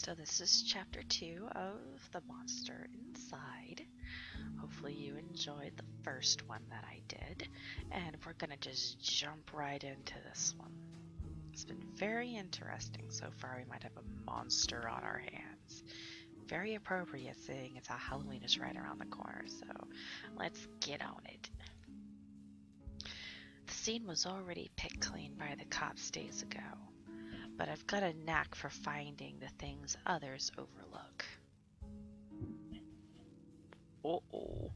So this is chapter 2 of the Monster Inside. Hopefully you enjoyed the first one that I did, and we're gonna just jump right into this one. It's been very interesting so far. We might have a monster on our hands. Very appropriate seeing as how Halloween is right around the corner, so let's get on it. The scene was already picked clean by the cops days ago, but I've got a knack for finding the things others overlook. Uh-oh.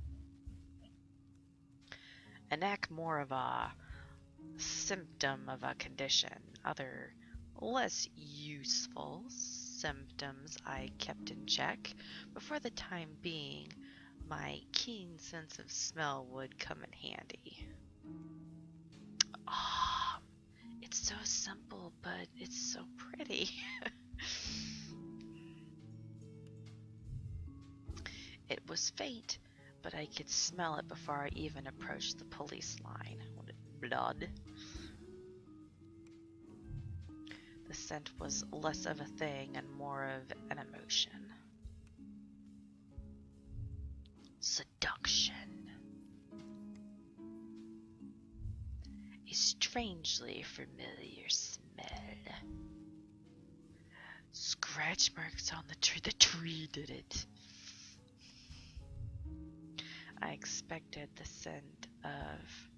A knack more of a symptom of a condition. Other less useful symptoms I kept in check, but for the time being, my keen sense of smell would come in handy. Ah, it's so simple, but it's so pretty. It was faint, but I could smell it before I even approached the police line. Blood. The scent was less of a thing and more of an emotion. Seduction. A strangely familiar smell. Scratch marks on the tree. The tree did it. I expected the scent of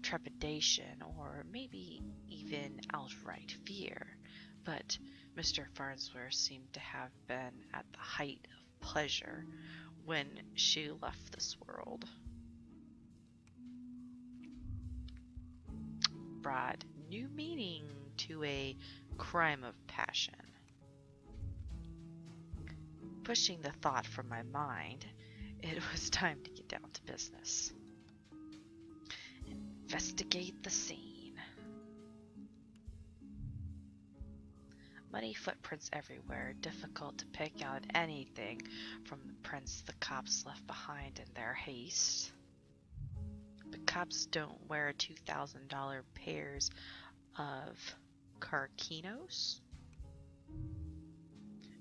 trepidation or maybe even outright fear, but Mr. Farnsworth seemed to have been at the height of pleasure when she left this world. Brought new meaning to a crime of passion. Pushing the thought from my mind, it was time to get down to business. Investigate the scene. Muddy footprints everywhere, difficult to pick out anything from the prints the cops left behind in their haste. But cops don't wear $2,000 pairs of Carquinos.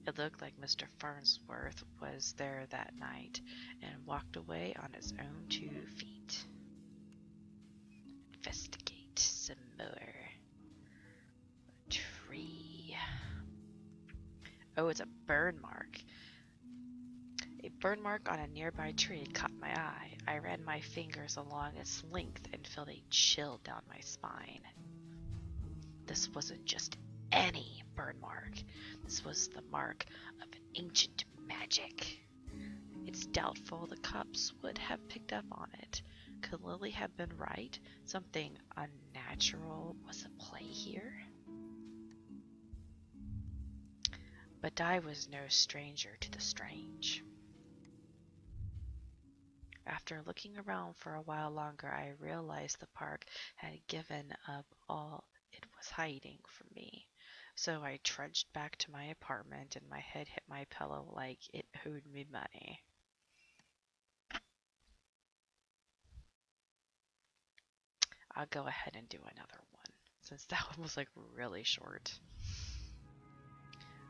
It looked like Mr. Farnsworth was there that night and walked away on his own 2 feet. Investigate some more. A tree. Oh, it's a burn mark. A burn mark on a nearby tree caught my eye. I ran my fingers along its length and felt a chill down my spine. This wasn't just any burn mark. This was the mark of ancient magic. It's doubtful the cops would have picked up on it. Could Lily have been right? Something unnatural was at play here? But I was no stranger to the strange. After looking around for a while longer, I realized the park had given up all it was hiding from me. So I trudged back to my apartment and my head hit my pillow like it owed me money. I'll go ahead and do another one, since that one was like really short.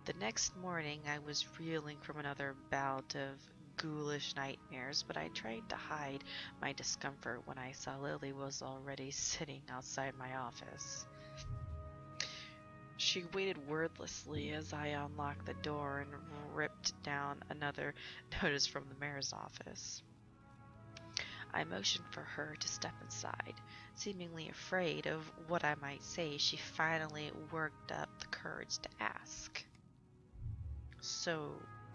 The next morning I was reeling from another bout of ghoulish nightmares, but I tried to hide my discomfort when I saw Lily was already sitting outside my office. She waited wordlessly as I unlocked the door and ripped down another notice from the mayor's office. I motioned for her to step inside. Seemingly afraid of what I might say, she finally worked up the courage to ask. So,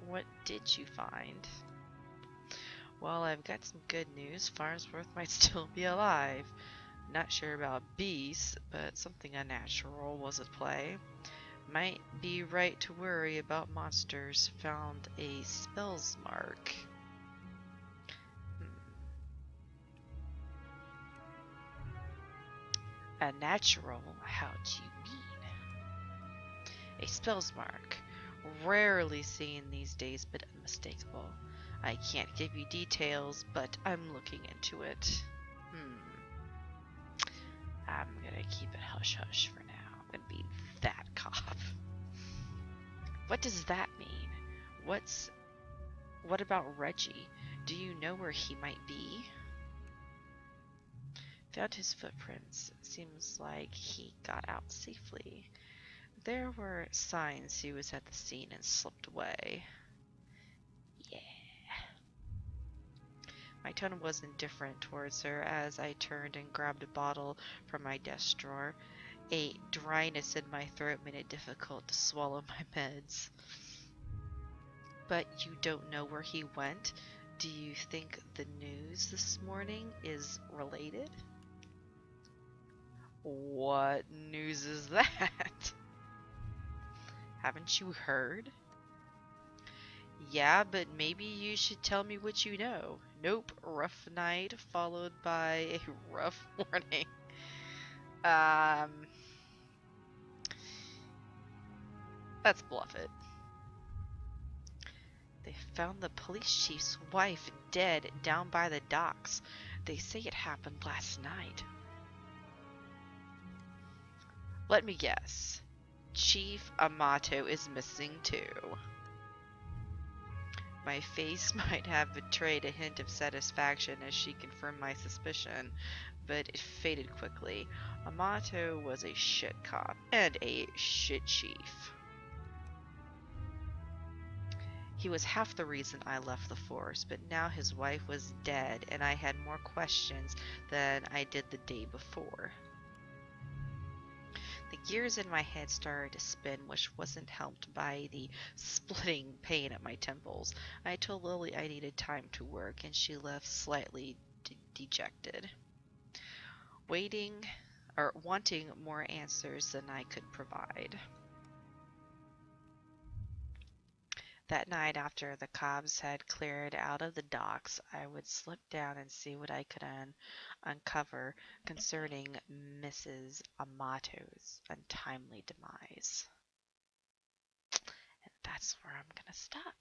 what did you find? Well, I've got some good news. Farnsworth might still be alive. Not sure about beasts, but something unnatural was at play. Might be right to worry about monsters. Found a spell's mark. Unnatural? How do you mean? A spell's mark. Rarely seen these days, but unmistakable. I can't give you details, but I'm looking into it. I'm gonna keep it hush-hush for now. I'm gonna be that cop. What does that mean? What about Reggie? Do you know where he might be? Found his footprints. Seems like he got out safely. There were signs he was at the scene and slipped away. Yeah. My tone was indifferent towards her as I turned and grabbed a bottle from my desk drawer. A dryness in my throat made it difficult to swallow my meds. But you don't know where he went? Do you think the news this morning is related? What news is that? Haven't you heard? Yeah, but maybe you should tell me what you know. Nope, rough night followed by a rough morning. Let's bluff it. They found the police chief's wife dead down by the docks. They say it happened last night. Let me guess. Chief Amato is missing too. My face might have betrayed a hint of satisfaction as she confirmed my suspicion, but it faded quickly. Amato was a shit cop and a shit chief. He was half the reason I left the force, but now his wife was dead and I had more questions than I did the day before. The gears in my head started to spin, which wasn't helped by the splitting pain at my temples. I told Lily I needed time to work, and she left slightly dejected, wanting more answers than I could provide. That night, after the cobs had cleared out of the docks, I would slip down and see what I could uncover concerning Mrs. Amato's untimely demise. And that's where I'm going to stop.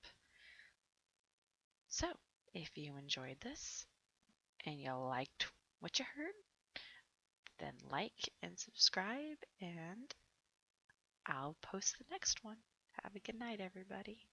So, if you enjoyed this and you liked what you heard, then like and subscribe, and I'll post the next one. Have a good night, everybody.